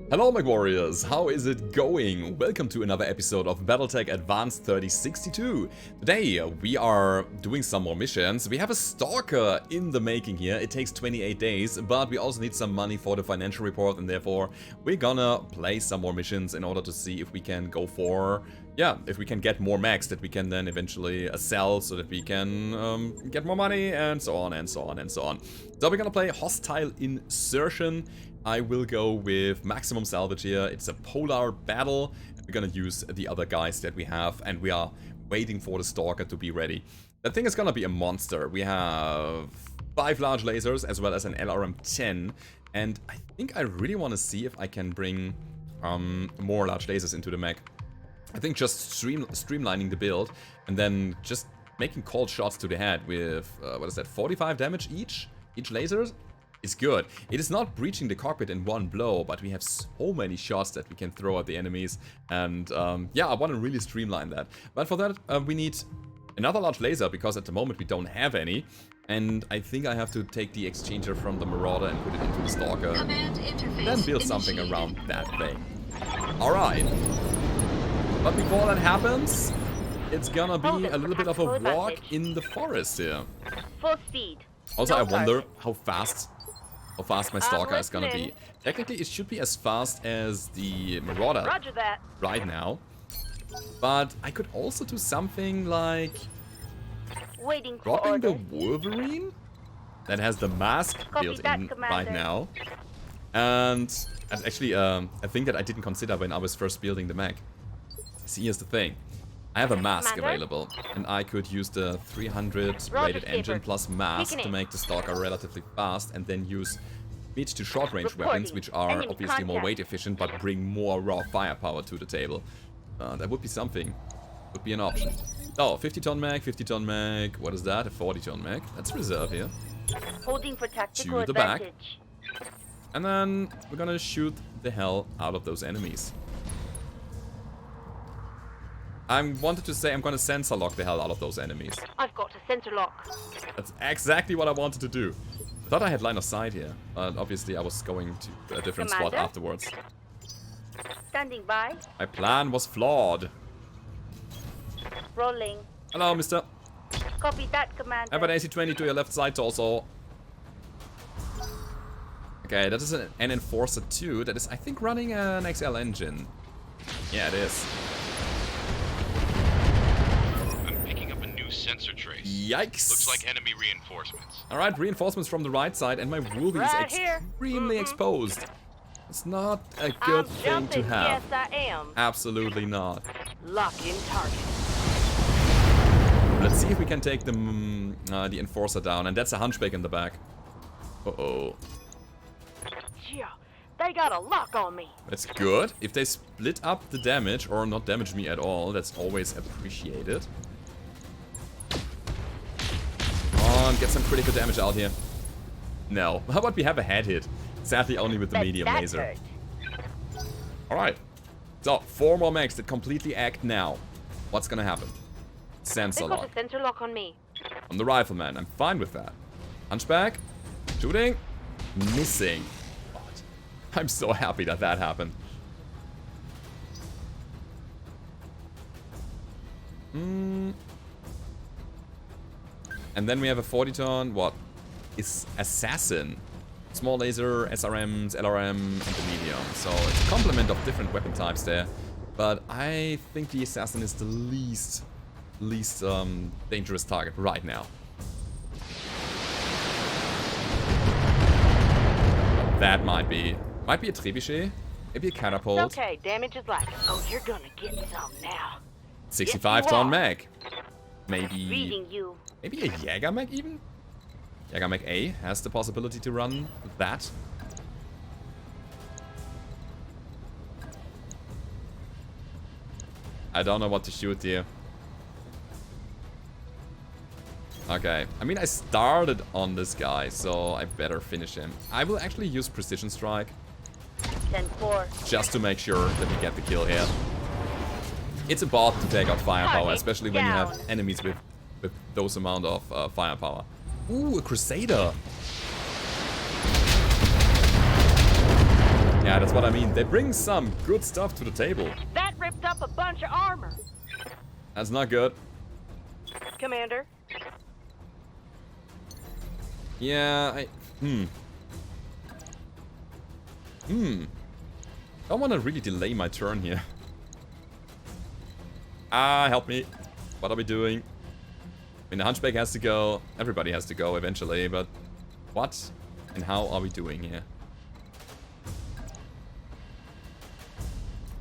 Hello Mech Warriors, how is it going? Welcome to another episode of Battletech Advanced 3062. Today we are doing some more missions. We have a stalker in the making here. It takes 28 days, but we also need some money for the financial report, and therefore we're gonna play some more missions in order to see if we can go for, if we can get more mechs that we can then eventually sell so that we can get more money, and so on and so on and so on. So we're gonna play Hostile Insertion. I will go with maximum salvage here. It's a polar battle. We're gonna use the other guys that we have, and we are waiting for the stalker to be ready. That thing is gonna be a monster. We have 5 large lasers as well as an LRM-10, and I think I really want to see if I can bring more large lasers into the mech. I think just streamlining the build and then just making cold shots to the head with, what is that, 45 damage each laser is good. It is not breaching the cockpit in one blow, but we have so many shots that we can throw at the enemies, and yeah, I want to really streamline that. But for that, we need another large laser, because at the moment we don't have any, and I think I have to take the exchanger from the Marauder and put it into the Stalker, then build something around that thing. Alright. But before that happens, it's gonna be a little bit of a walk in the forest here. Full speed. Also, I wonder how fast my Stalker is gonna be. Technically, it should be as fast as the Marauder right now. But I could also do something like dropping the Wolverine that has the mask built in right now. And actually, a thing that I didn't consider when I was first building the mech. See, here's the thing. I have a mask available, and I could use the 300 rated engine plus mask to make the Stalker relatively fast, and then use mid to short range weapons, which are obviously more weight efficient but bring more raw firepower to the table. That would be something. Would be an option. Oh, 50-ton mag, 50-ton mag. What is that? A 40-ton mag. That's reserve here. Holding for tactical To the back. advantage. And then we're gonna shoot the hell out of those enemies. I wanted to say I'm gonna sensor lock the hell out of those enemies. I've got a sensor lock. That's exactly what I wanted to do. I thought I had line of sight here, but obviously I was going to a different spot afterwards. Standing by. My plan was flawed. Rolling. Hello, mister. Copy that, Commander. Have an AC-20 to your left side torso. Okay, that is an Enforcer 2. That is, I think, running an XL engine. Yeah, it is. Sensor trace. Yikes. Looks like enemy reinforcements. Alright, reinforcements from the right side, and my Wolby is extremely exposed. It's not a good thing to have. Yes, I am. Absolutely not. Lock in target. Let's see if we can take the Enforcer down, and that's a Hunchback in the back. Uh-oh. Yeah, they got a lock on me. That's good. If they split up the damage, or not damage me at all, that's always appreciated. Get some critical damage out here. No. How about we have a head hit? Sadly, only with the medium laser. Alright. So, 4 more mechs that completely act now. What's gonna happen? Sensor lock. They got a sensor lock on me. On the Rifleman. I'm fine with that. Hunchback. Shooting. Missing. God. I'm so happy that that happened. And then we have a 40-ton, what? Is Assassin. Small laser, SRMs, LRM, and the medium. So it's a complement of different weapon types there. But I think the Assassin is the least dangerous target right now. That might be a trebuchet, maybe a catapult. Okay, damage is light. Oh, you're gonna get some now. 65-ton mag. Reading you. Maybe a Jäger mech even? Jäger mech A has the possibility to run that. I don't know what to shoot here. Okay, I mean I started on this guy, so I better finish him. I will actually use Precision Strike. 10-4. Just to make sure that we get the kill here. It's a bot to take out firepower, especially when you have enemies with those amount of firepower. Ooh, a Crusader! Yeah, that's what I mean. They bring some good stuff to the table. That ripped up a bunch of armor. That's not good. Commander. Yeah, Don't want to really delay my turn here. Help me. What are we doing? I mean, the Hunchback has to go. Everybody has to go eventually, but what and how are we doing here?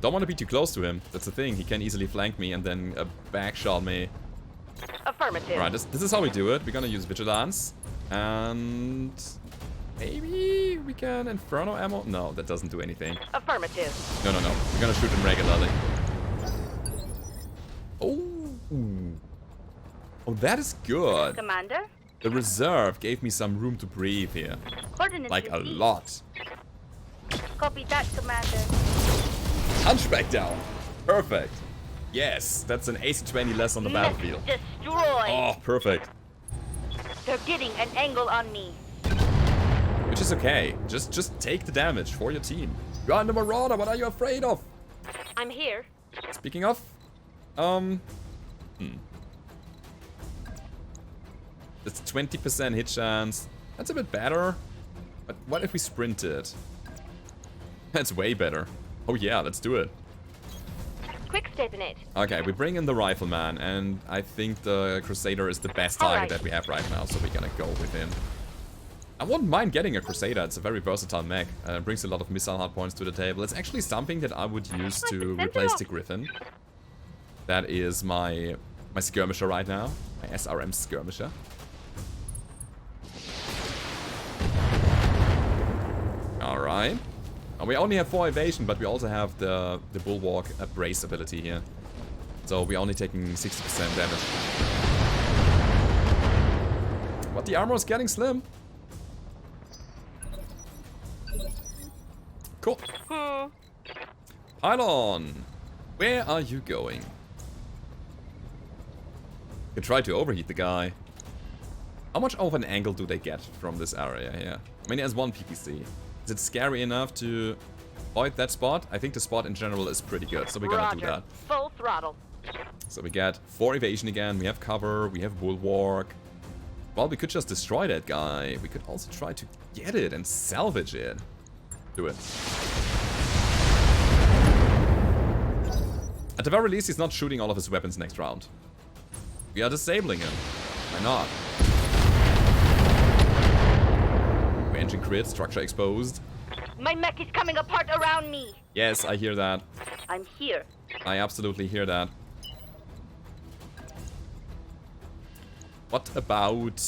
Don't want to be too close to him. That's the thing. He can easily flank me and then backshot me. Affirmative. Alright, this is how we do it. We're gonna use Vigilance. And maybe we can Inferno ammo? No, that doesn't do anything. Affirmative. No. We're gonna shoot him regularly. Oh, that is good. Commander. The reserve gave me some room to breathe here. Coordinates Like a received. lot. Copy that, Commander. Hunchback down. Perfect. Yes, that's an AC-20 less on the battlefield. Destroy. Oh, perfect. They're getting an angle on me. Which is okay. Just take the damage for your team. You are the Marauder. What are you afraid of? I'm here. Speaking of, It's 20% hit chance. That's a bit better. But what if we sprinted? That's way better. Oh yeah, let's do it. Quick step in it. Okay, we bring in the Rifleman, and I think the Crusader is the best target that we have right now, so we're gonna go with him. I wouldn't mind getting a Crusader. It's a very versatile mech. Brings a lot of missile hardpoints to the table. It's actually something that I would use to replace the Griffin. That is my skirmisher right now. My SRM skirmisher. Alright. We only have 4 evasion, but we also have the Bulwark brace ability here. So we're only taking 60% damage. But the armor is getting slim. Cool. Pylon! Where are you going? You can try to overheat the guy. How much of an angle do they get from this area here? I mean, he has 1 PPC. Is it scary enough to avoid that spot? I think the spot in general is pretty good, so we're gonna do that. Full throttle. So we get 4 evasion again, we have cover, we have bulwark. Well, we could just destroy that guy. We could also try to get it and salvage it. Do it. At the very least, he's not shooting all of his weapons next round. We are disabling him. Why not? Engine crit, structure exposed. My mech is coming apart around me. Yes, I hear that. I'm here. I absolutely hear that. What about...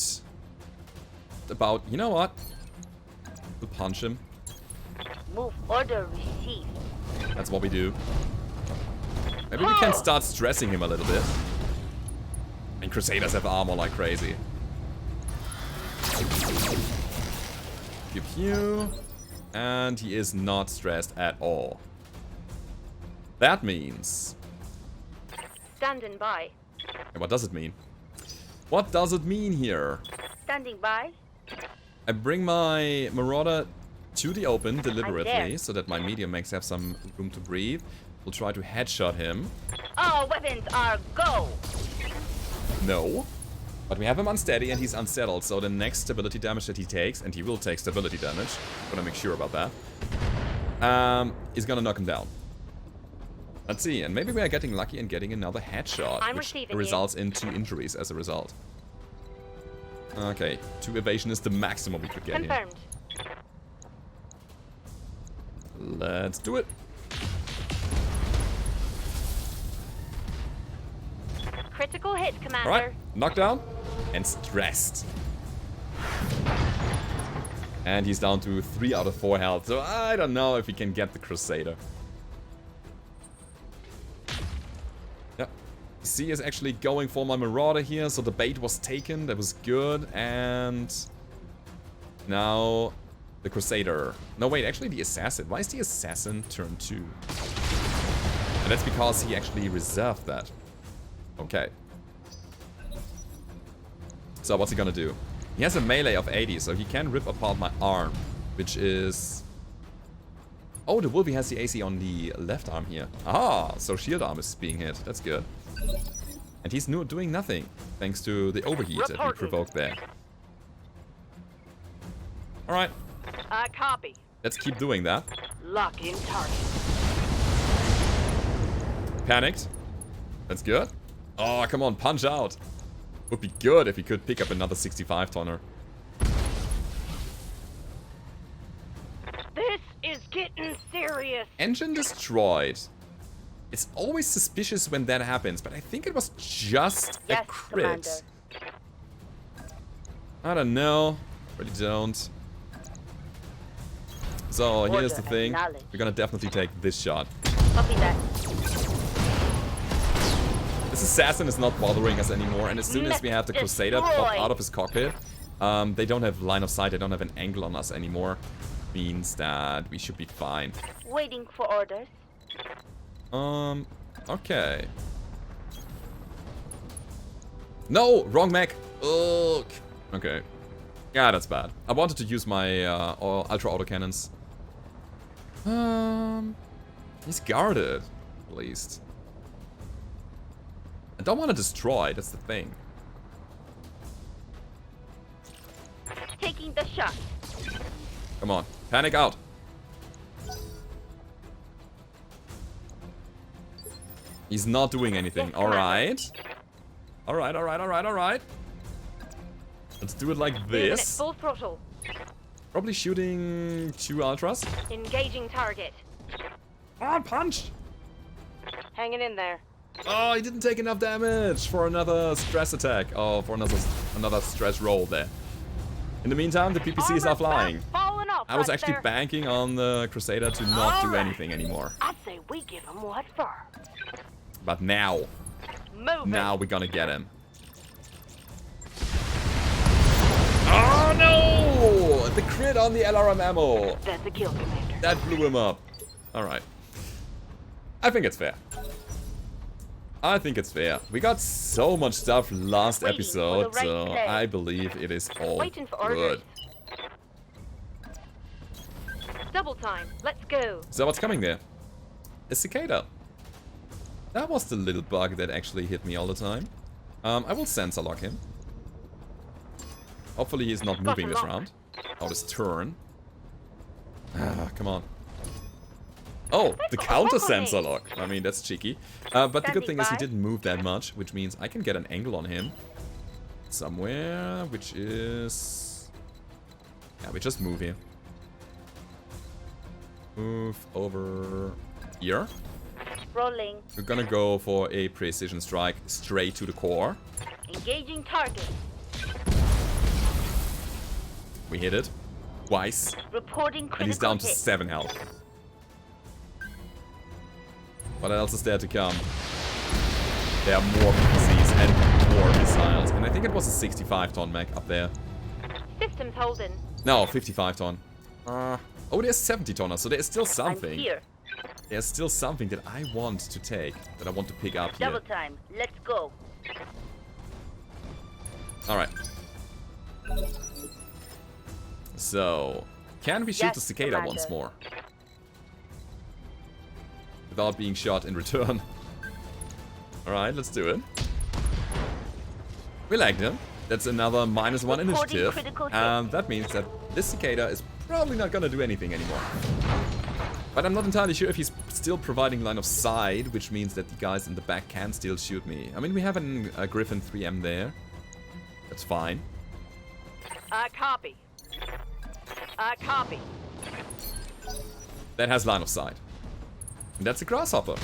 You know what? We'll punch him. Move order received. That's what we do. Maybe we can start stressing him a little bit. And Crusaders have armor like crazy. Pew pew. And he is not stressed at all. That means... Standing by. And what does it mean? What does it mean here? Standing by. I bring my Marauder to the open I'm deliberately there. so that my medium mechs have some room to breathe. We'll try to headshot him. All weapons are go. No. But we have him unsteady and he's unsettled, so the next stability damage that he takes, and he will take stability damage, gonna make sure about that, is gonna knock him down. Let's see, and maybe we are getting lucky and getting another headshot, I'm which receiving results in 2 injuries as a result. Okay, 2 evasion is the maximum we could get here. Confirmed. Let's do it. Critical hit, Commander. Alright, knockdown and stressed. And he's down to 3 out of 4 health, so I don't know if he can get the Crusader. Yep. C is actually going for my Marauder here, so the bait was taken, that was good, and now the Crusader. No, wait, actually the Assassin. Why is the Assassin turn 2? And that's because he actually reserved that. Okay. So what's he gonna do? He has a melee of 80, so he can rip apart my arm, which is Oh, the Wolvie has the AC on the left arm here. Ah, so shield arm is being hit. That's good. And he's doing nothing, thanks to the overheat that we provoked there. Alright. Copy. Let's keep doing that. Lock in target. Panicked. That's good. Oh, come on, punch out. Would be good if we could pick up another 65-tonner. This is getting serious. Engine destroyed. It's always suspicious when that happens, but I think it was just a crit. Commander. I don't know. Really don't. So here's the thing. We're gonna definitely take this shot. Copy that. This assassin is not bothering us anymore, and as soon as we have the Crusader pop out of his cockpit, they don't have line of sight, they don't have an angle on us anymore. Means that we should be fine. Waiting for orders. Okay. No, wrong mech. Ugh. Okay. Yeah, that's bad. I wanted to use my ultra autocannons. He's guarded, at least. I don't want to destroy, that's the thing. Taking the shot. Come on, panic out. He's not doing anything. Alright. Alright. Let's do it like this. Full throttle. Probably shooting 2 ultras. Engaging target. Oh, punch! Hanging in there. Oh, he didn't take enough damage for another stress attack. Oh, for another stress roll there. In the meantime, the PPCs are flying. I was actually banking on the Crusader to not do anything anymore. I'd say we give him what for. But now we're gonna get him. Oh no! The crit on the LRM ammo. That's a kill, Commander. That blew him up. Alright. I think it's fair. We got so much stuff last episode, so I believe it is all good. Double time. Let's go. So what's coming there? A cicada. That was the little bug that actually hit me all the time. I will sensor lock him. Hopefully he's not moving this round. Or this turn. Ah, come on. Oh, the counter sensor lock. I mean, that's cheeky. But the good thing is he didn't move that much, which means I can get an angle on him. Somewhere, which is... Yeah, we just move here. Move over here. Rolling. We're gonna go for a precision strike straight to the core. Engaging target. We hit it. Twice. Reporting critical And he's down to hit. 7 health. What else is there to come? There are more PCs and more missiles. And I think it was a 65-ton mech up there. Systems holding. No, 55-ton. Oh, there's 70-tonner, so there's still something. I'm here. There's still something that I want to take, that I want to pick up here. Double time. Let's go. Alright. So, can we shoot the cicada Commander. once more? Without being shot in return. Alright, let's do it. We lagged him. That's another -1 initiative. And that means that this cicada is probably not gonna do anything anymore. But I'm not entirely sure if he's still providing line of sight, which means that the guys in the back can still shoot me. I mean, we have a Griffin 3M there. That's fine. Copy. Copy. That has line of sight. And that's a grasshopper.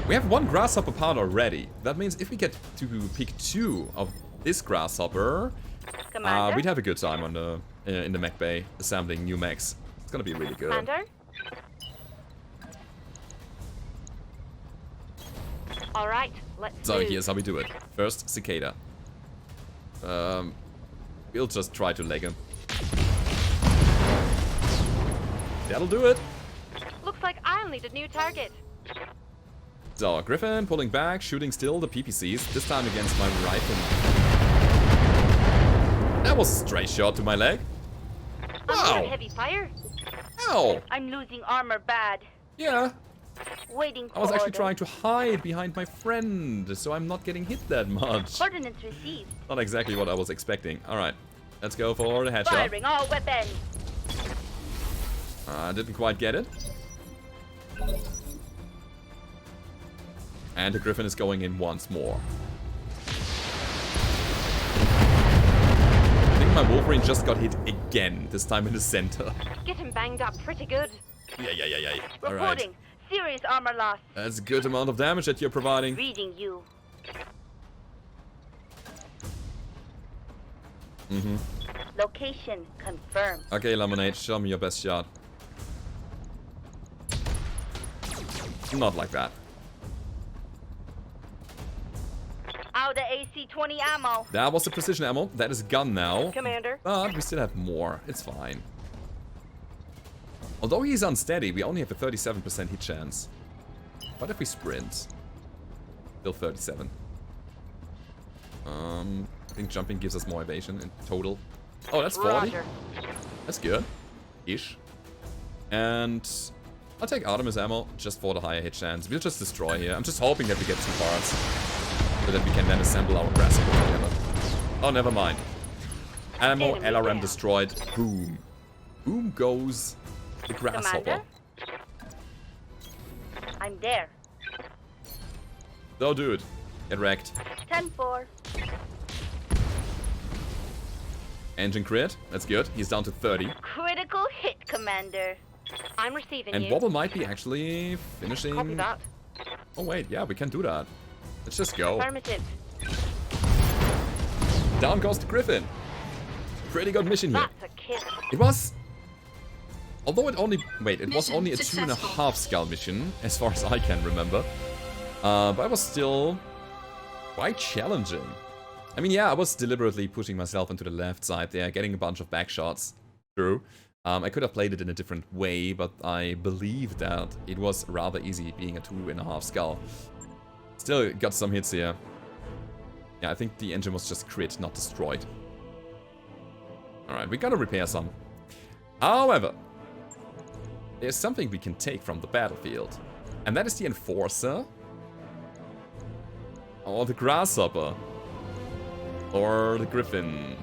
We have 1 grasshopper part already. That means if we get to pick 2 of this grasshopper, we'd have a good time on the in the mech bay assembling new mechs. It's gonna be really good. Commander. All right, let's. So here's how we do it. First, cicada. We'll just try to leg him. That'll do it. Looks like I'll need a new target. So, Griffin pulling back, shooting still the PPCs, this time against my rifle. That was a stray shot to my leg. Under heavy fire. Ow! I'm losing armor bad. Yeah, Waiting for I was actually orders. trying to hide behind my friend, so I'm not getting hit that much. Ordnance received. Not exactly what I was expecting. Alright, let's go for the headshot. Firing all weapons. I didn't quite get it. And the Griffin is going in once more. I think my Wolverine just got hit again, this time in the center. Get him banged up pretty good. Yeah. Alright. Reporting. Serious armor loss. That's a good amount of damage that you're providing. Reading you. Location confirmed. Okay, Lemonade, show me your best shot. Not like that. Out of AC-20 ammo. That was the precision ammo. That is a gun now. Commander. But we still have more. It's fine. Although he's unsteady, we only have a 37% hit chance. What if we sprint? Still 37. I think jumping gives us more evasion in total. Oh, that's 40. Roger. That's good. Ish. And I'll take Artemis ammo just for the higher hit chance. We'll just destroy here. I'm just hoping that we get 2 parts. So that we can then assemble our grasshopper together. Oh, never mind. Ammo, Enemy LRM down. destroyed. Boom. Boom goes the grasshopper. Commander? I'm there. So, dude, get wrecked. 10-4. Engine crit. That's good. He's down to 30. Critical hit, Commander. I'm receiving And you. Wobble might be actually finishing... Copy that. Oh, wait. Yeah, we can do that. Let's just go. Affirmative. Down goes the Griffin. Pretty good mission here. That's a kill. It was... Although it only... Wait, it was Mission only a successful. 2.5 skull mission, as far as I can remember. But it was still quite challenging. I mean, yeah, I was deliberately pushing myself into the left side there, getting a bunch of back shots. True. I could have played it in a different way, but I believe that it was rather easy being a 2.5 skull. Still got some hits here. Yeah, I think the engine was just crit, not destroyed. Alright, we gotta repair some. However, there's something we can take from the battlefield. And that is the Enforcer. Or the Grasshopper. Or the Griffin.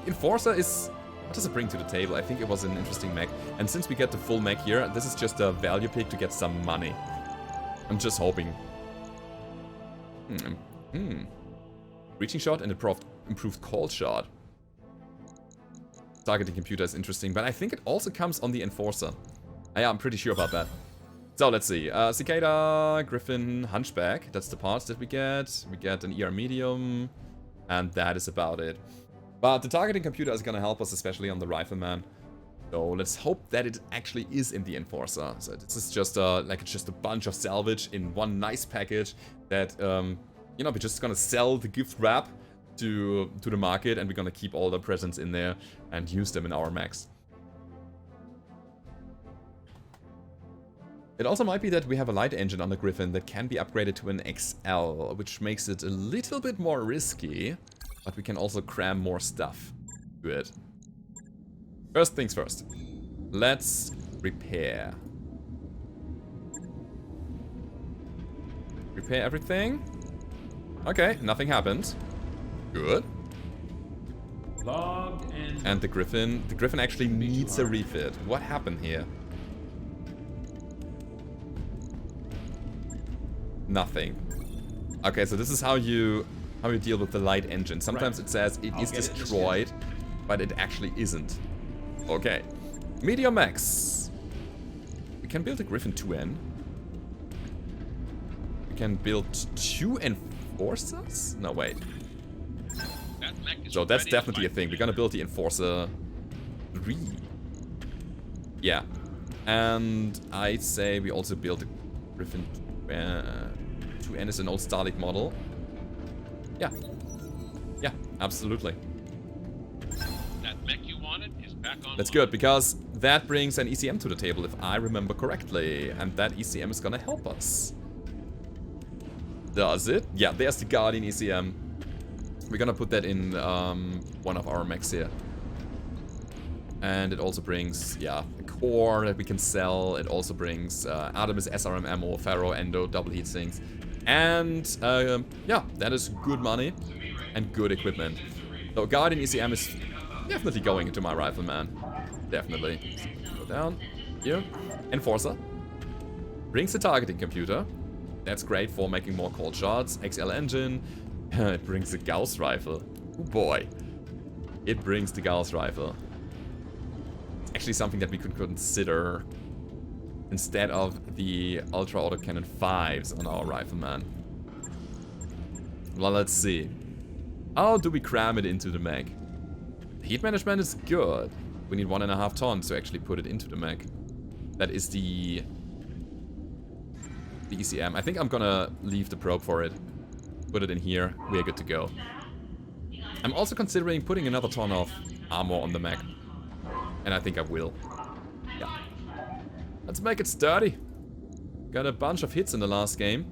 Enforcer is... What does it bring to the table? I think it was an interesting mech. And since we get the full mech here, this is just a value pick to get some money. I'm just hoping. Reaching shot and improved call shot. Targeting computer is interesting, but I think it also comes on the Enforcer. Yeah, I'm pretty sure about that. So, let's see. Cicada, Griffin, Hunchback. That's the parts that we get. We get an ER medium. And that is about it. But the targeting computer is gonna help us, especially on the Rifleman. So, let's hope that it actually is in the Enforcer. So, this is just it's just a bunch of salvage in one nice package that, you know, we're just gonna sell the gift wrap to the market, and we're gonna keep all the presents in there and use them in our mechs. It also might be that we have a light engine on the Griffin that can be upgraded to an XL, which makes it a little bit more risky, but we can also cram more stuff to it. First things first. Let's repair. Repair everything. Okay, nothing happened. Good. Log And the Griffin actually needs a refit. What happened here? Nothing. Okay, so this is how you deal with the light engine. Sometimes it says it is destroyed, but it actually isn't. Okay. Medium Mechs. We can build a Griffin 2N. We can build 2 Enforcers? No, wait. So that's definitely a thing. We're gonna build the Enforcer 3. Yeah. And I'd say we also build a Griffin 2N is an old Starlink model. Yeah. Yeah, absolutely. That mech you wanted is back on. That's good, because that brings an ECM to the table, if I remember correctly. And that ECM is gonna help us. Does it? Yeah, there's the Guardian ECM. We're gonna put that in one of our mechs here. And it also brings, yeah, a core that we can sell. It also brings Artemis SRM ammo, Pharaoh, Endo, double heat sinks. And, yeah, that is good money and good equipment. So Guardian ECM is definitely going into my Rifleman. Definitely. Go down. Here. Enforcer. Brings the targeting computer. That's great for making more cold shots. XL engine. It brings the Gauss rifle. Oh boy. It brings the Gauss rifle. It's actually something that we could consider instead of the Ultra Autocannon 5s on our Rifleman. Well, let's see. How do we cram it into the mech? Heat management is good. We need 1.5 tons to actually put it into the mech. That is the ECM. I think I'm gonna leave the probe for it. Put it in here. We're good to go. I'm also considering putting another ton of armor on the mech. And I think I will. Yeah. Let's make it sturdy. Got a bunch of hits in the last game.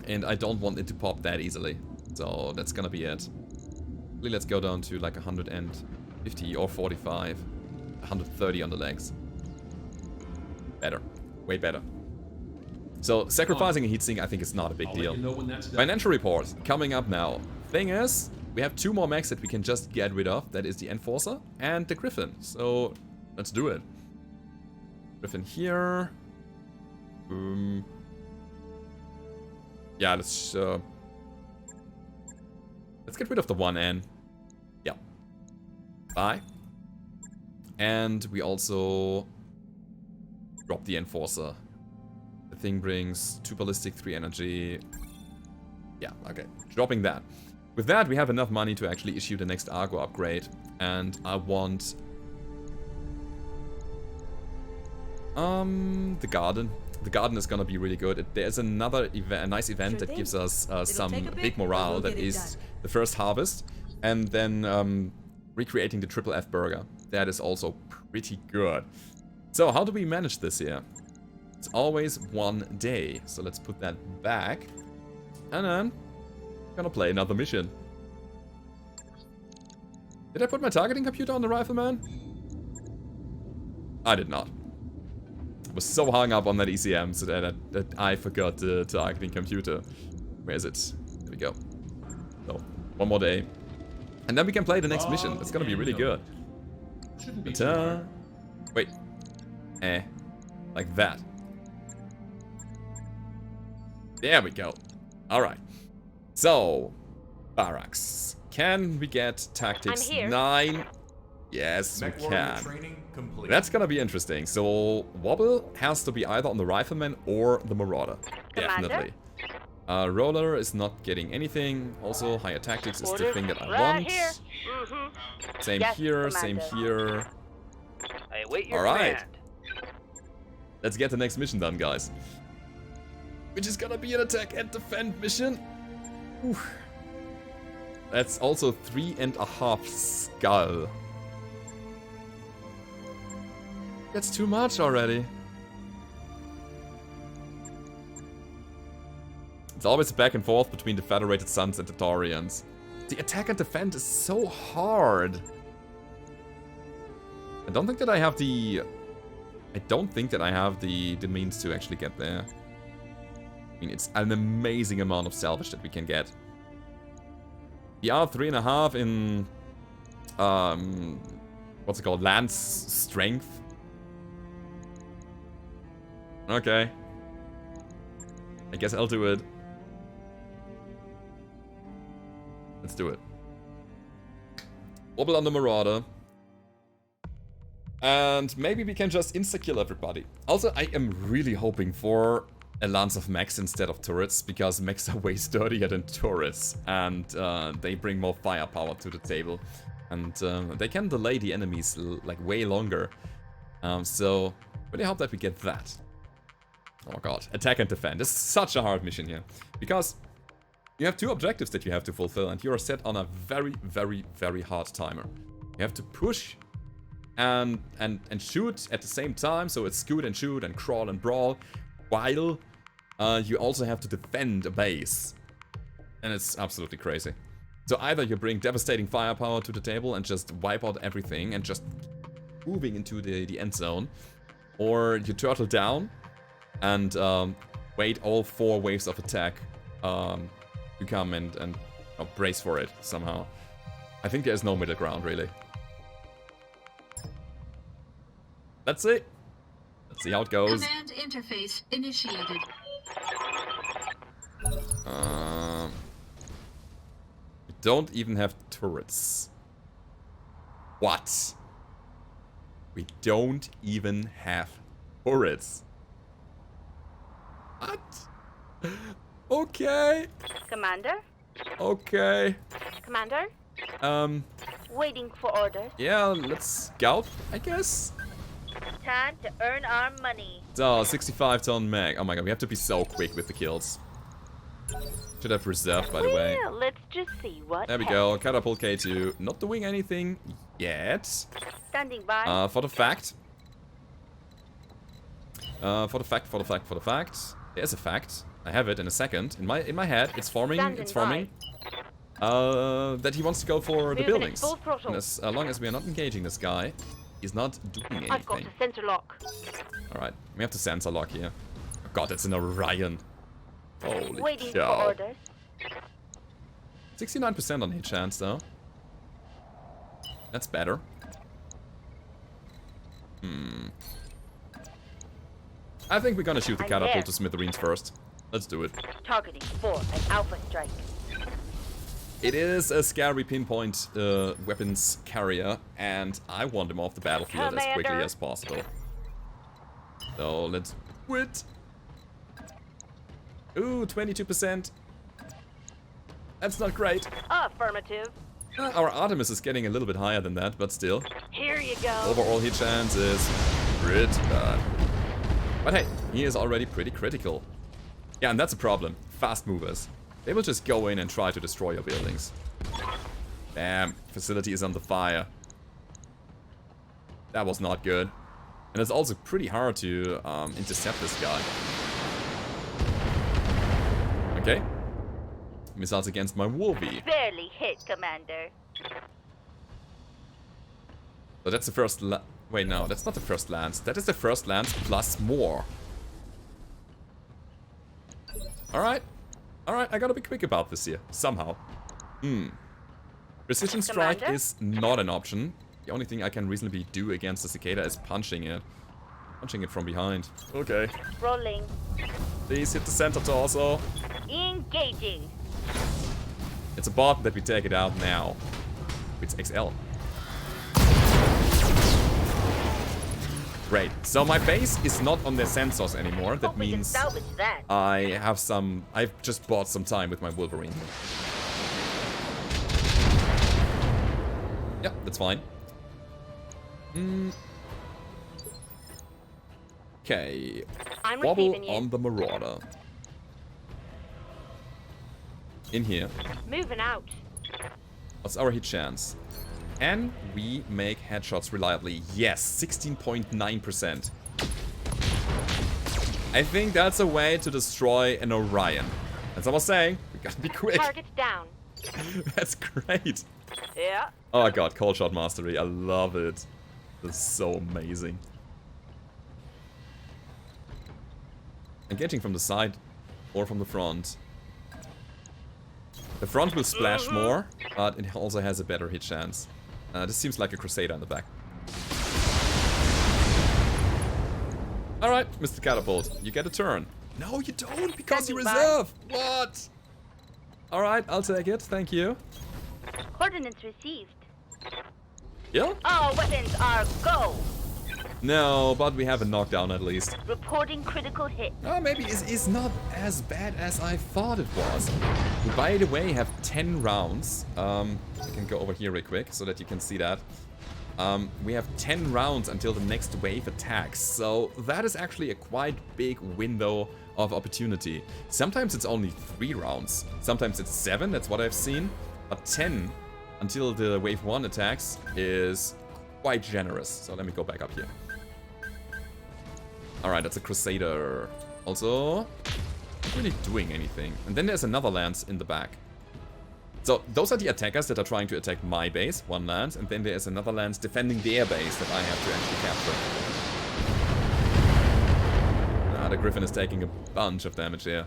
And I don't want it to pop that easily. So that's gonna be it. Let's go down to like 150 or 45. 130 on the legs. Better. Way better. So sacrificing a heatsink I think is not a big deal. Financial report coming up now. Thing is, we have 2 more mechs that we can just get rid of. That is the Enforcer and the Griffin. So let's do it. Griffin here. Yeah, let's get rid of the 1N. Yeah. Bye. And we also drop the Enforcer. The thing brings 2 ballistic, 3 energy. Yeah, okay. Dropping that. With that, we have enough money to actually issue the next Argo upgrade. And I want the Garden. The Garden is gonna be really good. There's another event, a nice event that gives us some big morale. That is the first harvest, and then recreating the Triple F burger. That is also pretty good. So how do we manage this here? It's always 1 day. So let's put that back, and then gonna play another mission. Did I put my targeting computer on the Rifleman? I did not. I was so hung up on that ECM so that I forgot the targeting computer. Where is it? There we go. So, 1 more day. And then we can play the next mission. It's gonna be really good. Wait. Like that. There we go. Alright. So, barracks. Can we get tactics 9? Yes, we can. That's gonna be interesting. So, Wobble has to be either on the Rifleman or the Marauder. Definitely. Roller is not getting anything. Also, higher tactics is the thing that I want. Same here, same here. Alright. Let's get the next mission done, guys. Which is gonna be an attack and defend mission. Whew. That's also 3.5 skull. That's too much already. It's always back and forth between the Federated Suns and the Taurians. The attack and defend is so hard. I don't think that I have the means to actually get there. I mean, it's an amazing amount of salvage that we can get. We are 3.5 in what's it called? Lance strength. Okay. I guess I'll do it. Let's do it. Wobble on the Marauder. And maybe we can just insta-kill everybody. Also, I am really hoping for a lance of mechs instead of turrets, because mechs are way sturdier than turrets. And they bring more firepower to the table. And they can delay the enemies like way longer. So, really hope that we get that. Oh god, attack and defend. This is such a hard mission here. Because you have 2 objectives that you have to fulfill, and you are set on a very, very, very hard timer. You have to push and shoot at the same time, so it's scoot and shoot and crawl and brawl, while you also have to defend a base. And it's absolutely crazy. So either you bring devastating firepower to the table and just wipe out everything and just moving into the end zone. Or you turtle down and wait all 4 waves of attack to come and brace for it somehow. I think there's no middle ground, really. Let's see. Let's see how it goes. Command interface initiated. We don't even have turrets. What? We don't even have turrets. What? Okay. Commander? Okay. Commander? Waiting for orders. Yeah, let's scout, I guess. Time to earn our money. So, 65-ton mech. Oh my god, we have to be so quick with the kills. Should have reserved, by the way. Well, let's just see what There we go. Catapult K2. Not doing anything yet. Standing by. For the fact. For the fact. There's a fact. I have it in a second. In my head, it's forming. Standing It's forming. That he wants to go for the Moving at buildings. full throttle. And as long as we are not engaging this guy, he's not doing I've got anything. a sensor lock. Alright, we have to sensor lock here. Oh god, that's an Orion. Holy Waiting for cow. orders. 69% on hit chance though. That's better. I think we're gonna shoot the I'm catapult there. to smithereens first. Let's do it. Targeting for an alpha strike. It is a scary pinpoint weapons carrier, and I want him off the battlefield as quickly Commander. as possible. So let's do it. Ooh, 22%. That's not great. Affirmative. Our Artemis is getting a little bit higher than that, but still. Here you go. Overall hit chance is pretty bad. But hey, he is already pretty critical. Yeah, and that's a problem. Fast movers. They will just go in and try to destroy your buildings. Damn, facility is under fire. That was not good. And it's also pretty hard to intercept this guy. Okay. Missiles against my Wolvie. Barely hit, Commander. So that's the first wait, no, that's not the first lance. That is the first lance plus more. Alright. Alright, I gotta be quick about this here. Somehow. Precision strike Commander? is not an option. The only thing I can reasonably do against the cicada is punching it. Punching it from behind. Okay. Rolling. Please hit the center torso. Engaging. It's important that we take it out now. It's XL. Great. So my base is not on their sensors anymore. That Hope we can means salvage that. I've just bought some time with my Wolverine. Yeah, that's fine. Okay. I'm Wobble receiving you. on the Marauder. In here. Moving out. What's our hit chance? Can we make headshots reliably? Yes, 16.9%. I think that's a way to destroy an Orion. As I was saying, we gotta be quick. Target down. That's great. Yeah. Oh god, cold shot mastery. I love it. This is so amazing. Engaging from the side or from the front. The front will splash more, but it also has a better hit chance. This seems like a Crusader in the back. Alright, Mr. Catapult, you get a turn. No, you don't, because you Standing by. reserve! What? Alright, I'll take it, thank you. Coordinates received. Yeah? All weapons are go. No, but we have a knockdown at least. Reporting critical hit. Oh, maybe it's not as bad as I thought it was. We, by the way, have 10 rounds. I can go over here real quick so that you can see that. We have 10 rounds until the next wave attacks. So that is actually a quite big window of opportunity. Sometimes it's only 3 rounds. Sometimes it's 7, that's what I've seen. But 10 until the wave 1 attacks is quite generous. So let me go back up here. Alright, that's a Crusader. Also, not really doing anything. And then there's another lance in the back. So those are the attackers that are trying to attack my base, one lance, and then there's another lance defending their base that I have to actually capture. The Griffin is taking a bunch of damage here.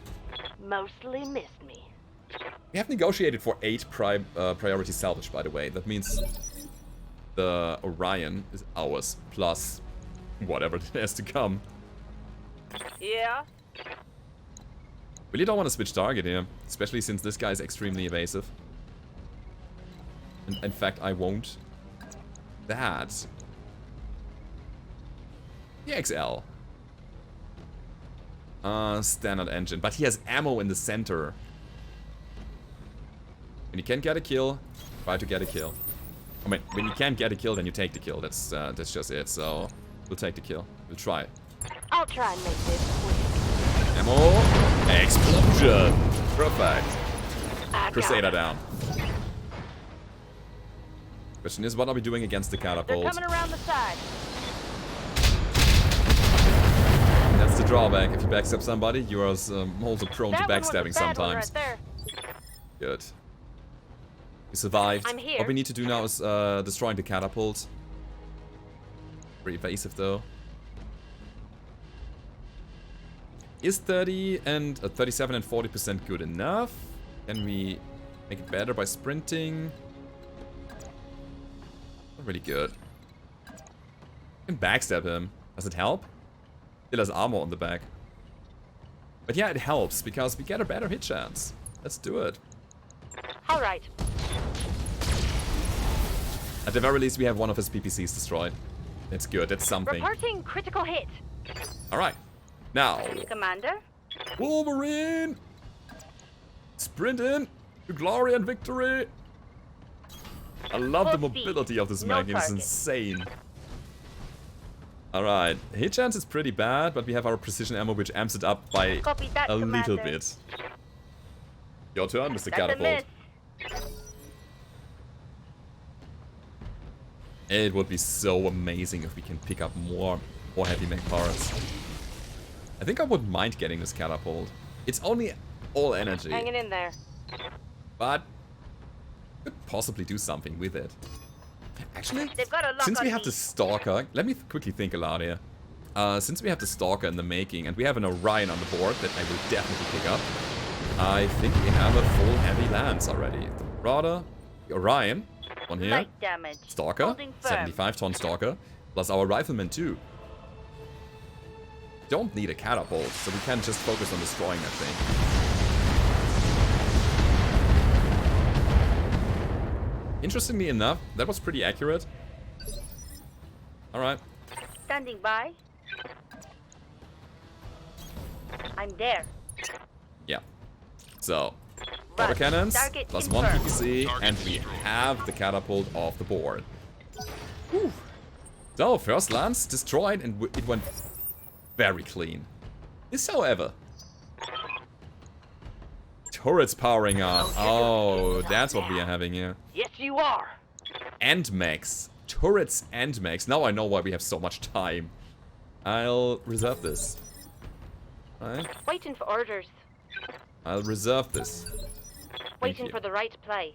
Mostly missed me. We have negotiated for 8 priority salvage, by the way. That means the Orion is ours, plus whatever has to come. Yeah? Really don't want to switch target here, especially since this guy is extremely evasive. And in fact, I won't. That. The XL. Standard engine. But he has ammo in the center. When you can't get a kill, try to get a kill. I mean, when you can't get a kill, then you take the kill. That's just it. So, we'll take the kill. We'll try. I'll try and make this quick. Ammo. Explosion. Perfect. Crusader down. Question is, what are we doing against the They're catapult? coming around the side. That's the drawback. If you backstab somebody, you are also prone to That one was a backstabbing bad one sometimes. right there. Good. We survived. I'm here. What we need to do now is destroying the catapult. Very evasive though. Is 37 and 40% good enough? Can we make it better by sprinting? Not really good. We can backstab him. Does it help? Still has armor on the back. But yeah, it helps because we get a better hit chance. Let's do it. All right. At the very least, we have one of his PPCs destroyed. That's good. That's something. Reporting critical hit. All right. Now, Commander? Wolverine! Sprint in to glory and victory! I love the Full speed. mobility of this No mech. It's target. insane. Alright, hit chance is pretty bad, but we have our precision ammo which amps it up by Copy that, a little Commander. bit. Your turn, Mr. That's a Catapult. miss. It would be so amazing if we can pick up more heavy mech parts. I think I wouldn't mind getting this catapult. It's only all energy, Hanging in there. but could possibly do something with it. Actually, They've got a lock since on we have me. the Stalker, let me quickly think aloud here. Since we have the Stalker in the making, and we have an Orion on the board that I will definitely pick up, I think we have a full heavy lance already. The Marauder, the Orion, one here, Light damage. Stalker, Holding firm. 75-ton Stalker, plus our Rifleman too. Don't need a catapult, so we can just focus on destroying that thing. Interestingly enough, that was pretty accurate. Alright. Standing by. I'm there. Yeah. So, Right. autocannons, Target plus 1 confirmed. PPC, Target and we destroyed. have the catapult off the board. Whew. So, first lance destroyed, and it went very clean. This, however... Turrets powering up. Oh, that's what we are having here. Yes, you are. And mechs. Turrets and mechs. Now I know why we have so much time. I'll reserve this. Right? Waiting for orders. I'll reserve this. Waiting you. for the right play.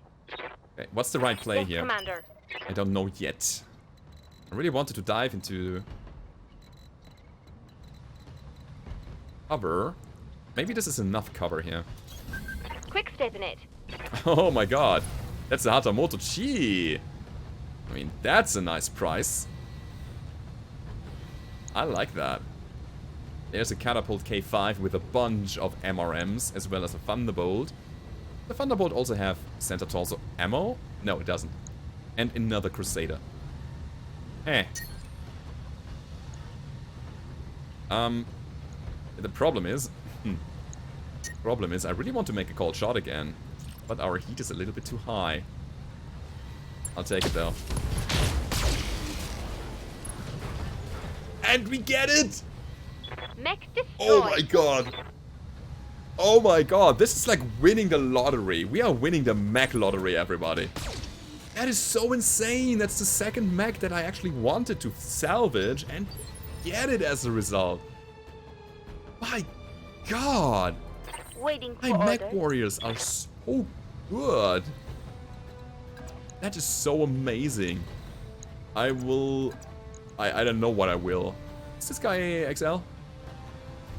Okay, what's the right play Yes, here? Commander. I don't know yet. I really wanted to dive into cover. Maybe this is enough cover here. Quick step in it. Oh my god. That's a Hatamoto Chi. I mean, that's a nice price. I like that. There's a Catapult K5 with a bunch of MRMs, as well as a Thunderbolt. The Thunderbolt also have center torso ammo? No, it doesn't. And another Crusader. Eh. The problem is... I really want to make a cold shot again. But our heat is a little bit too high. I'll take it though. And we get it! Mech destroyed. Oh my god. Oh my god, this is like winning the lottery. We are winning the mech lottery, everybody. That is so insane. That's the second mech that I actually wanted to salvage and get it as a result. My god. Waiting for My mech orders. warriors are so good. That is so amazing. I will... I don't know what I will. Is this guy XL?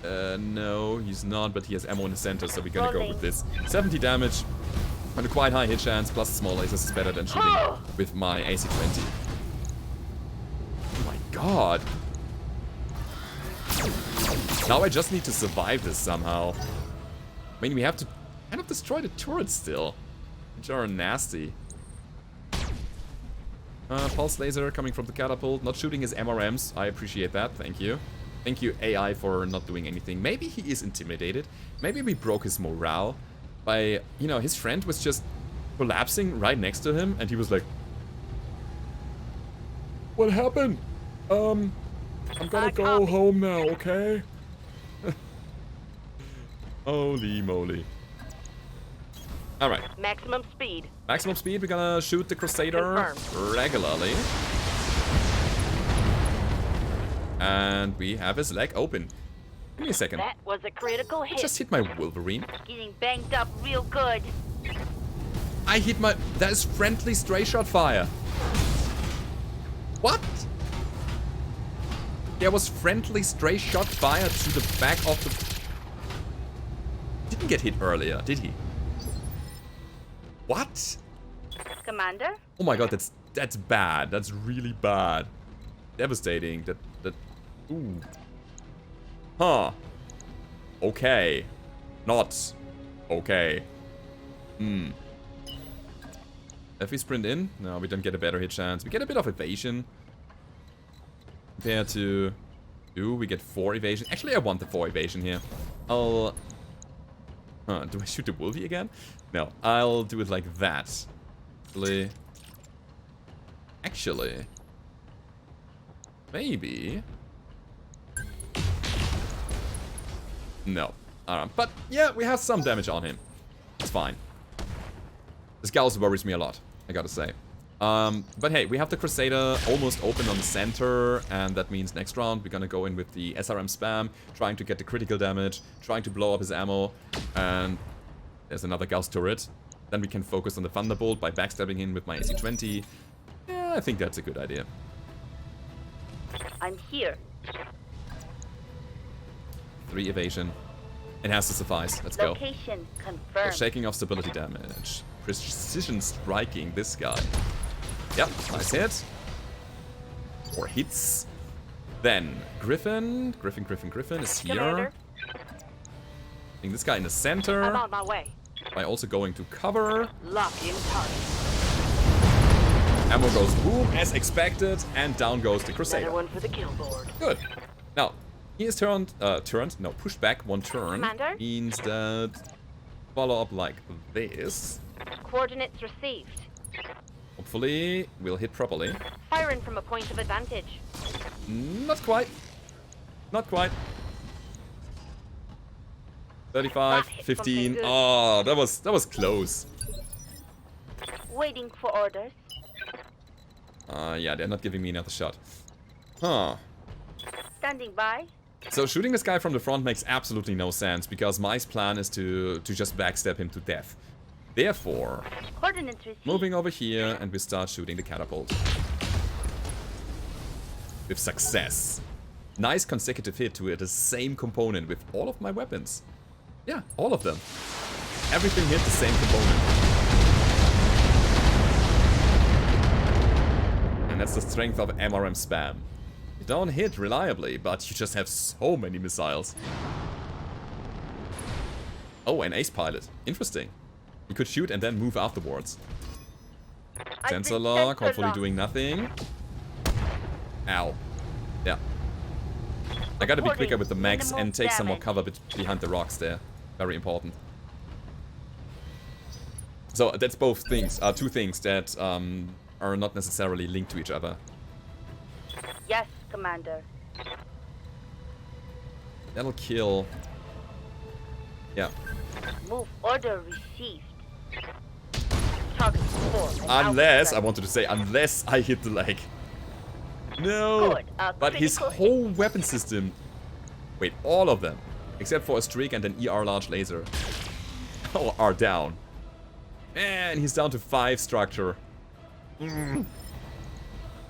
No, he's not, but he has ammo in the center, so we're gonna go with this. 70 damage, and a quite high hit chance, plus small lasers is better than shooting with my AC-20. Oh my god. Now I just need to survive this somehow. I mean, we have to kind of destroy the turrets still, which are nasty. Pulse laser coming from the catapult, not shooting his MRMs. I appreciate that, thank you. Thank you, AI, for not doing anything. Maybe he is intimidated. Maybe we broke his morale by, you know, his friend was just collapsing right next to him, and he was like, "What happened? I'm gonna go home now, okay?" Holy moly. Alright. Maximum speed. Maximum speed, we're gonna shoot the Crusader regularly. And we have his leg open. Give me a second. That was a critical hit. Just hit my Wolverine. Getting banged up real good. I hit my... That is friendly stray shot fire. What? There was friendly stray shot fire to the back of the... Didn't get hit earlier, did he? What? Commander? Oh my god, that's bad. That's really bad. Devastating. That ooh. Huh. Okay. Not okay. If we sprint in, no, we don't get a better hit chance. We get a bit of evasion. Compared to... Ooh, we get 4 evasion. Actually, I want the 4 evasion here. I'll... Huh, do I shoot the Wolvie again? No, I'll do it like that. Actually... Maybe... No. But, yeah, we have some damage on him. It's fine. This guy also worries me a lot, I gotta say. But hey, we have the Crusader almost open on the center, and that means next round we're gonna go in with the SRM spam, trying to get the critical damage, trying to blow up his ammo, and there's another Gauss turret. Then we can focus on the Thunderbolt by backstabbing him with my AC-20. Yeah, I think that's a good idea. I'm here. 3 evasion. It has to suffice. Let's go. Location So confirmed. shaking off stability damage. Precision striking this guy. Yep, nice hit. 4 hits. Then Griffin is here. Commander, I think this guy in the center. I'm on my way. By also going to cover. Lock in target. Ammo goes boom as expected, and down goes the Another Crusader. one for the kill board. Good. Now, he is pushed back 1 turn. Commander? Means that follow up like this. Coordinates received. Hopefully, we'll hit properly. Firing from a point of advantage. Not quite. Not quite. 35, That hit 15. something good. Oh, that was close. Waiting for orders. Yeah, they're not giving me another shot. Huh. Standing by. So shooting this guy from the front makes absolutely no sense, because my plan is to just backstab him to death. Therefore, Coordinates received. moving over here, and we start shooting the catapult. With success. Nice consecutive hit to the same component with all of my weapons. Yeah, all of them. Everything hit the same component. And that's the strength of MRM spam. You don't hit reliably, but you just have so many missiles. Oh, an ace pilot. Interesting. You could shoot and then move afterwards. Sensor lock, hopefully doing nothing. Ow. Yeah. I gotta be quicker with the mechs and take some more cover behind the rocks there. Very important. So that's both things, 2 things that are not necessarily linked to each other. Yes, Commander. That'll kill. Yeah. Move order received. Target 4. Unless, I wanted to say, unless I hit the leg. No! Good, But his critical whole weapon system... Wait, all of them, except for a streak and an ER large laser, are down. And he's down to 5 structure.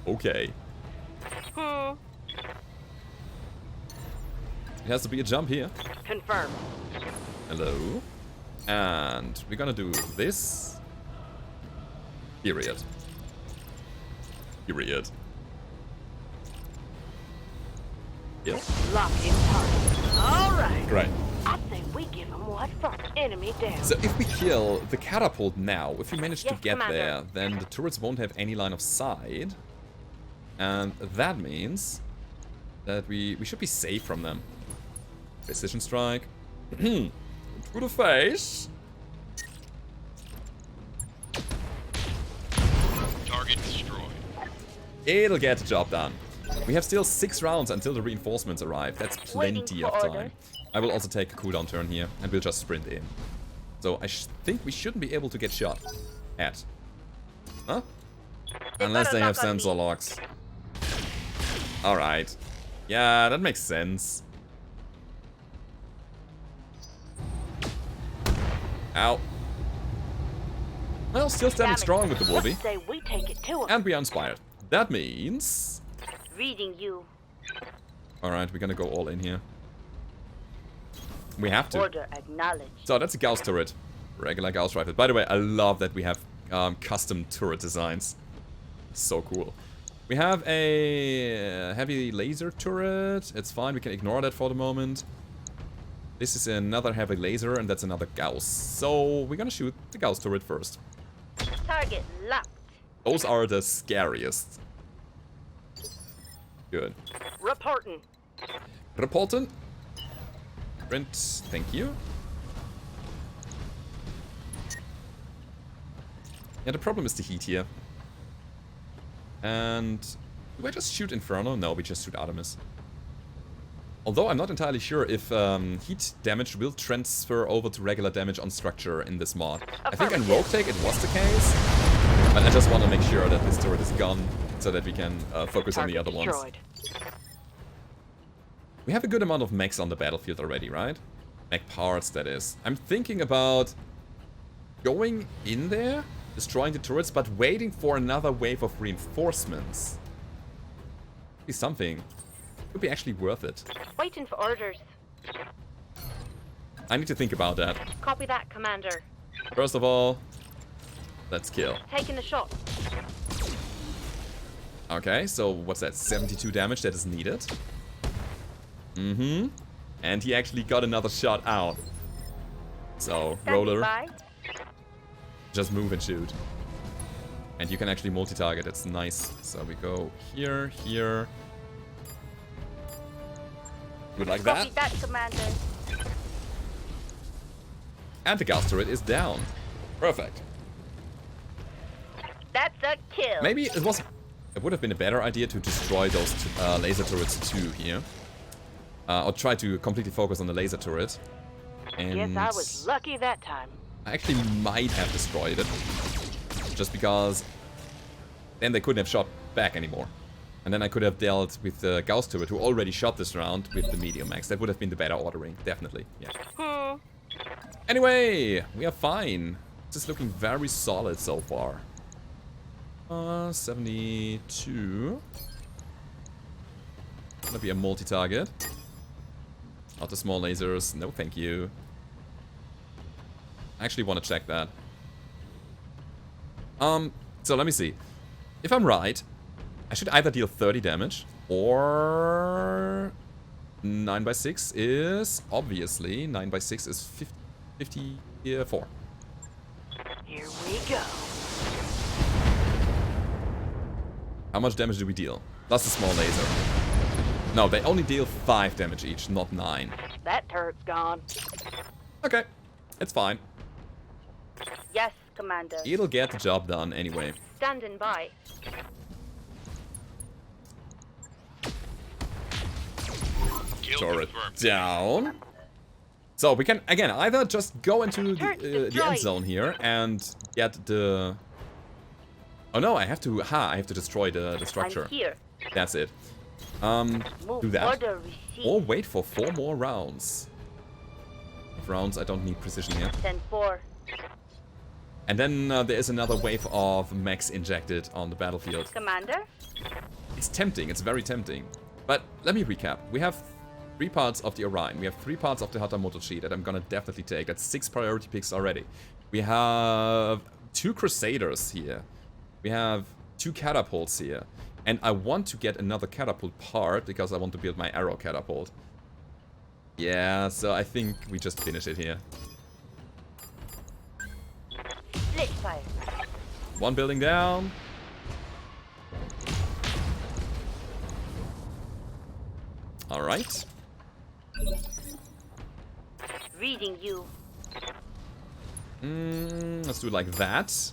Okay. Hmm. It has to be a jump here. Confirmed. Hello. And we're gonna do this. Period. Period. Yes. Lock in target. All right. Great. I think we give him what for. Enemy down. So if we kill the catapult now, if we manage to Yes, get Commander. there, then the turrets won't have any line of sight. And that means that we should be safe from them. Precision strike. To the face. Target destroyed. It'll get the job done. We have still 6 rounds until the reinforcements arrive. That's plenty Waiting of for time. order. I will also take a cooldown turn here, and we'll just sprint in. So I think we shouldn't be able to get shot at. Huh? Unless better they have knock on sensor me. locks. Alright. Yeah, that makes sense. Ow. Well, still standing Damn it. strong with the Wolvie. Let's say we take it to him. And we are inspired. That means... Reading you. Alright, we're gonna go all in here. We have to. Order acknowledged. So that's a Gauss turret. Regular Gauss rifle. By the way, I love that we have custom turret designs. So cool. We have a heavy laser turret. It's fine, we can ignore that for the moment. This is another heavy laser, and that's another Gauss. So we're gonna shoot the Gauss turret first. Target locked. Those are the scariest. Good. Reporting. Reporting. Print, thank you. Yeah, the problem is the heat here. And do I just shoot Inferno? No, we just shoot Artemis. Although I'm not entirely sure if heat damage will transfer over to regular damage on structure in this mod. I think in Rogue Take it was the case, but I just want to make sure that this turret is gone so that we can focus on the other ones. destroyed. We have a good amount of mechs on the battlefield already, right? Mech parts, that is. I'm thinking about going in there, destroying the turrets, but waiting for another wave of reinforcements. Could be something. Could be actually worth it. Waiting for orders. I need to think about that. Copy that, Commander. First of all, let's kill. Taking the shot. Okay, so what's that? 72 damage that is needed. Mm-hmm. And he actually got another shot out. So, Standing roller, by. just move and shoot. And you can actually multi-target, it's nice. So we go here, here. Good like Copy that. that, Commander. And the Gauss turret is down. Perfect. That's a kill. Maybe it would have been a better idea to destroy those laser turrets too here. Or try to completely focus on the laser turret. And Guess I was lucky that time. I actually might have destroyed it. Just because then they couldn't have shot back anymore. And then I could have dealt with the Gauss turret, who already shot this round with the medium max. That would have been the better ordering, definitely. Yeah. Anyway, we are fine. This is looking very solid so far. 72. Gonna be a multi-target. Not the small lasers. No, thank you. I actually want to check that. So let me see. If I'm right, I should either deal 30 damage or 9x6 is obviously 9x6 is 54. Here we go. How much damage do we deal? That's the small laser. No, they only deal 5 damage each, not 9. That turret's gone. Okay, it's fine. Yes, Commander. It'll get the job done anyway. Standing by. Kill Turret confirmed. down. So we can, again, either just go into Turret the end destroyed. zone here and get the... Oh no, I have to destroy the structure. I'm here. That's it. Move Do that. order received. Or wait for 4 more rounds. Rounds, I don't need precision here. Send 4. And then there is another wave of mechs injected on the battlefield. Commander? It's tempting, it's very tempting. But let me recap. We have 3 parts of the Orion. We have 3 parts of the Hatamoto Chi that I'm gonna definitely take. That's 6 priority picks already. We have 2 Crusaders here. We have 2 catapults here. And I want to get another catapult part because I want to build my arrow catapult. Yeah, so I think we just finish it here. Split fire. 1 building down. Alright. Reading you. Let's do it like that.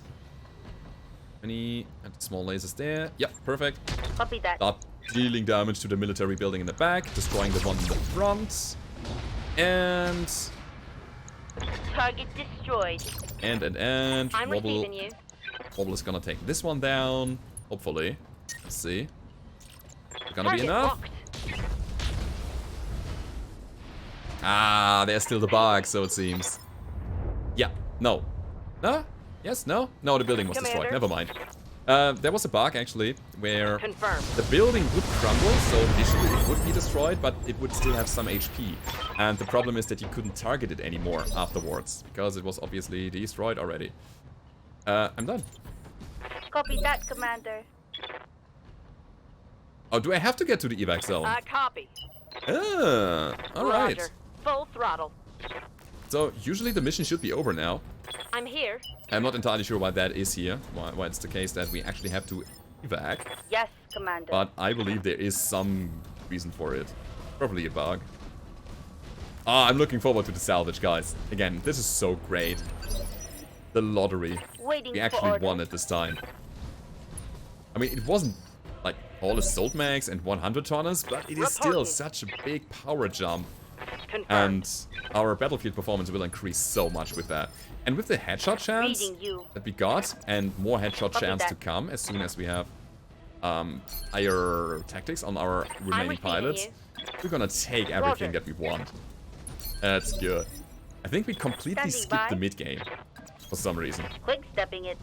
Any small lasers there. Yep, perfect. Copy that. Start dealing damage to the military building in the back, destroying the one in the front. And... Target destroyed. And... I'm Wobble. receiving you. Wobble is gonna take this one down. Hopefully. Let's see. Gonna be Target enough? locked. Ah, there's still the bug, so it seems. Yeah, no. Huh? Yes, no? No, the building was destroyed. Commander? Never mind. There was a bug, actually, where Confirmed. the building would crumble, so initially it would be destroyed, but it would still have some HP. And the problem is that you couldn't target it anymore afterwards, because it was obviously destroyed already. I'm done. Copy that, Commander. Oh, do I have to get to the evac zone? Copy. Ah, alright. Roger. Full throttle. So, usually the mission should be over now. I'm here. I'm not entirely sure why that is here, why it's the case that we actually have to evac. Yes, Commander. But I believe there is some reason for it. Probably a bug. Ah, I'm looking forward to the salvage, guys. Again, this is so great. The lottery. Waiting We for actually orders. won it this time. I mean, it wasn't like all assault mags and 100 tonners, but it is still Reporting. such a big power jump. Confirmed. And our battlefield performance will increase so much with that. And with the headshot chance Reading you. that we got, and more headshot Copy chance that. to come as soon as we have higher tactics on our remaining receiving pilots, you. we're gonna take everything Roger. that we want. That's good. I think we completely Standing skipped by. the mid game for some reason. Quick stepping it.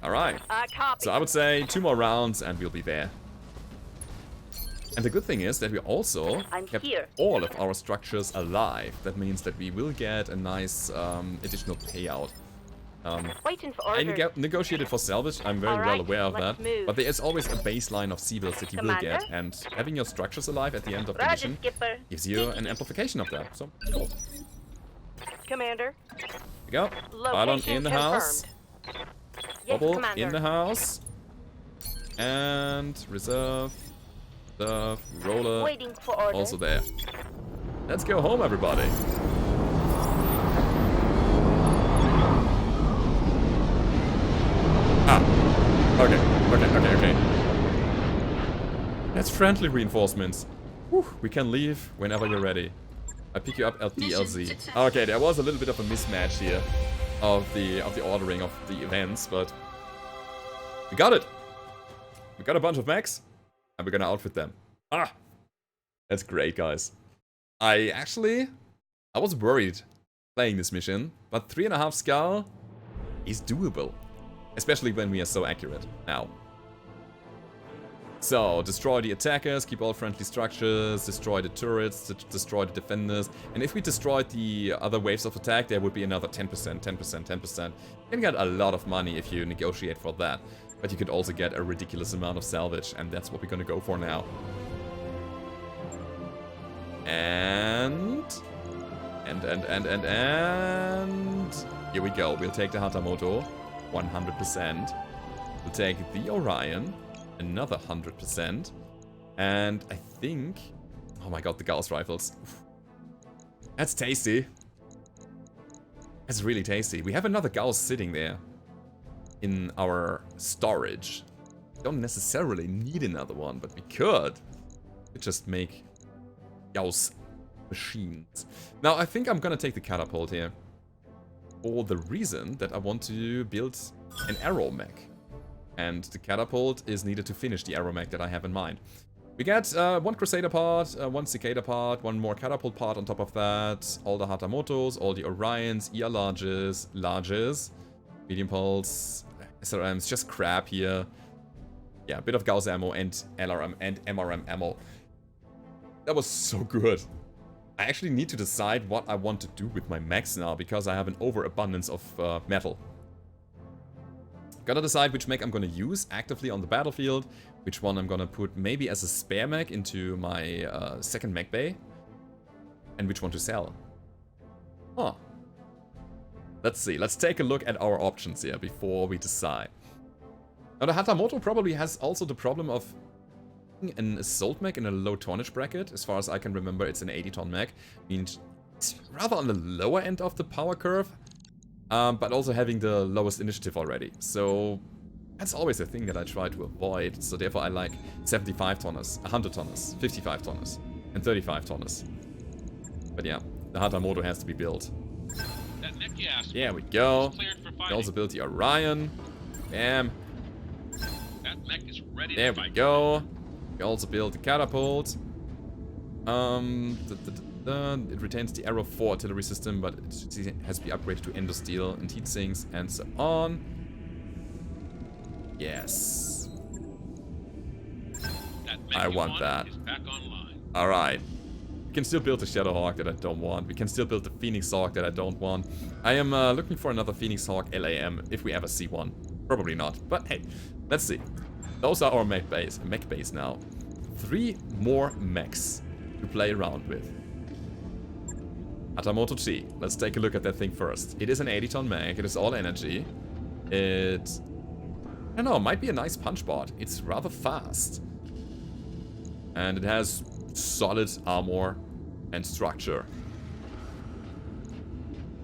Alright. Copy. So I would say 2 more rounds and we'll be there. And the good thing is that we also I'm kept here. all of our structures alive. That means that we will get a nice additional payout. Waiting for I orders. negotiated for salvage, I'm very well Alright, aware of let's that. move. But there is always a baseline of civils that you will Commander? get. And having your structures alive at the end of the Roger, mission Skipper. gives you an amplification of that. So, cool. Commander. Here we go. Pylon Location in the house. confirmed. Yes, Bubble Commander. in the house. And reserve. Reserve. Roller. Waiting for orders. Also there. Let's go home, everybody. Ah. Okay. That's friendly reinforcements. Whew, we can leave whenever you're ready. I pick you up at Mission DLC. successful. Okay, there was a little bit of a mismatch here of the ordering of the events, but we got it. We got a bunch of mechs, and we're gonna outfit them. Ah, that's great, guys. I was worried playing this mission, but 3.5 skull is doable, especially when we are so accurate now. So, destroy the attackers, keep all friendly structures, destroy the turrets, destroy the defenders. And if we destroyed the other waves of attack, there would be another 10%, 10%, 10%. You can get a lot of money if you negotiate for that. But you could also get a ridiculous amount of salvage, and that's what we're gonna go for now. And here we go. We'll take the Hatamoto, 100%. We'll take the Orion, another 100%. And I think... oh my god, the Gauss rifles. That's tasty. That's really tasty. We have another Gauss sitting there in our storage. Don't necessarily need another one, but we could. We just make Gauss machines. Now, I think I'm gonna take the catapult here. For the reason that I want to build an arrow mech. And the catapult is needed to finish the arrow mech that I have in mind. We get one Crusader part, one Cicada part, one more Catapult part on top of that. All the Hatamotos, all the Orions, ER larges, Medium Pulse, SRMs, just crap here. Yeah, a bit of Gauss ammo and LRM and MRM ammo. That was so good. I actually need to decide what I want to do with my mechs now, because I have an overabundance of metal. Gotta decide which mech I'm gonna use actively on the battlefield, which one I'm gonna put maybe as a spare mech into my second mech bay, and which one to sell. Huh. Let's see, let's take a look at our options here before we decide. Now the Hatamoto probably has also the problem of an assault mech in a low tonnage bracket. As far as I can remember, it's an 80-ton mech, means it's rather on the lower end of the power curve. But also having the lowest initiative already. So that's always a thing that I try to avoid. So therefore I like 75 tonners, 100 tonners, 55 tonners, and 35 tonners. But yeah, the Hatamoto has to be built. That mech you asked There we go. cleared for We fighting. also built the Orion. Bam. That mech is ready There to we fight. go. We also built the Catapult. It retains the Arrow 4 artillery system, but it has to be upgraded to Endosteel and heat sinks and so on. Yes. That mech I you want wanted that. is back online. Alright. We can still build the Shadowhawk that I don't want. We can still build the Phoenix Hawk that I don't want. I am looking for another Phoenix Hawk LAM if we ever see one. Probably not. But hey, let's see. Those are our mech base now. 3 more mechs to play around with. Hatamoto G. Let's take a look at that thing first. It is an 80-ton mech. It is all energy. It... I don't know, might be a nice punch bot. It's rather fast. And it has solid armor and structure.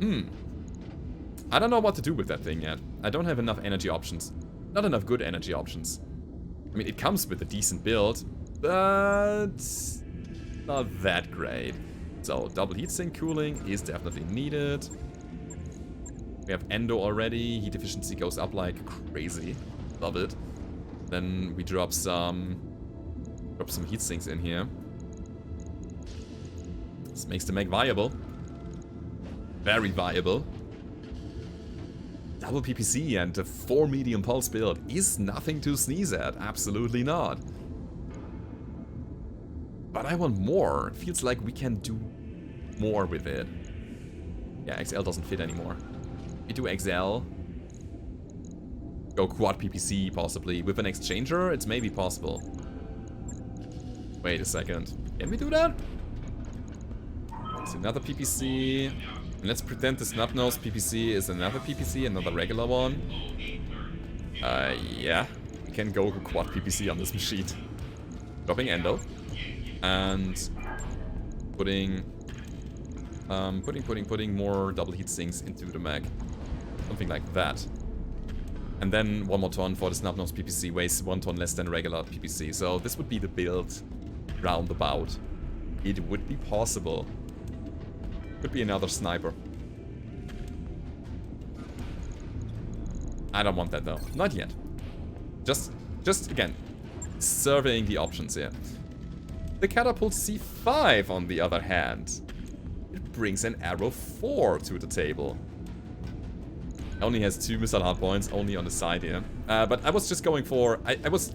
I don't know what to do with that thing yet. I don't have enough energy options. Not enough good energy options. I mean, it comes with a decent build, but not that great. So, double heatsink cooling is definitely needed. We have Endo already. Heat efficiency goes up like crazy. Love it. Then we drop some heat sinks in here. This makes the mech viable. Very viable. Double PPC and a 4 medium pulse build is nothing to sneeze at. Absolutely not. But I want more. It feels like we can do more with it. Yeah, XL doesn't fit anymore. We do XL. Go quad PPC, possibly. With an exchanger, it's maybe possible. Wait a second. Can we do that? It's another PPC. And let's pretend the snub-nosed PPC is another PPC, another regular one. Yeah. We can go quad PPC on this machine. Dropping Endo. And putting more double heat sinks into the mech. Something like that. And then 1 more ton for the snub-nosed PPC, weighs 1 ton less than regular PPC. So this would be the build roundabout. It would be possible. Could be another sniper. I don't want that though. Not yet. Just again, surveying the options here. The Catapult C5, on the other hand, it brings an Arrow 4 to the table. Only has 2 missile hardpoints, only on the side here. But I was just going for... I was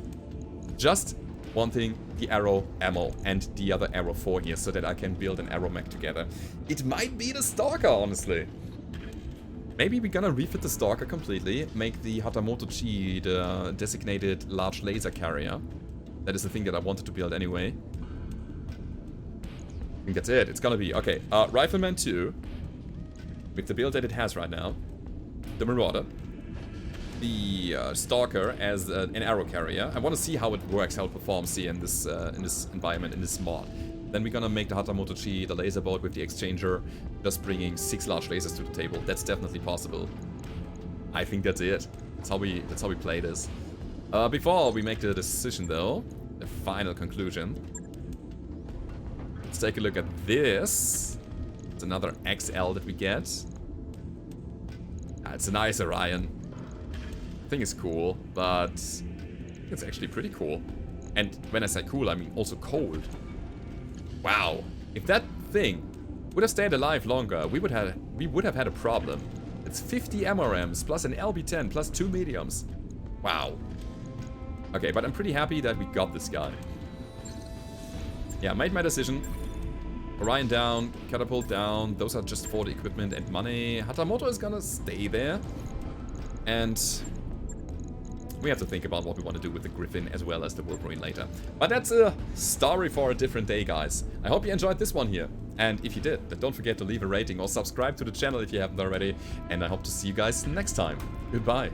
just wanting the Arrow ammo and the other Arrow 4 here, so that I can build an Arrow mech together. It might be the Stalker, honestly. Maybe we're gonna refit the Stalker completely, make the Hatamoto Chi the designated large laser carrier. That is the thing that I wanted to build anyway. I think that's it. It's gonna be... Okay, Rifleman 2. With the build that it has right now. The Marauder. The Stalker as an arrow carrier. I want to see how it works, how it performs here in this environment, in this mod. Then we're gonna make the Hatamoto Chi the laser boat with the exchanger, just bringing 6 large lasers to the table. That's definitely possible. I think that's it. That's how we play this. Before we make the decision though, the final conclusion. Let's take a look at this. It's another XL that we get. It's a nice Orion. I think it's cool, but it's actually pretty cool. And when I say cool, I mean also cold. Wow. If that thing would have stayed alive longer, we would have had a problem. It's 50 MRMs plus an LB10 plus 2 mediums. Wow. Okay, but I'm pretty happy that we got this guy. Yeah, made my decision. Orion down, Catapult down. Those are just for the equipment and money. Hatamoto is gonna stay there. And we have to think about what we want to do with the Griffin as well as the Wolverine later. But that's a story for a different day, guys. I hope you enjoyed this one here. And if you did, then don't forget to leave a rating or subscribe to the channel if you haven't already. And I hope to see you guys next time. Goodbye.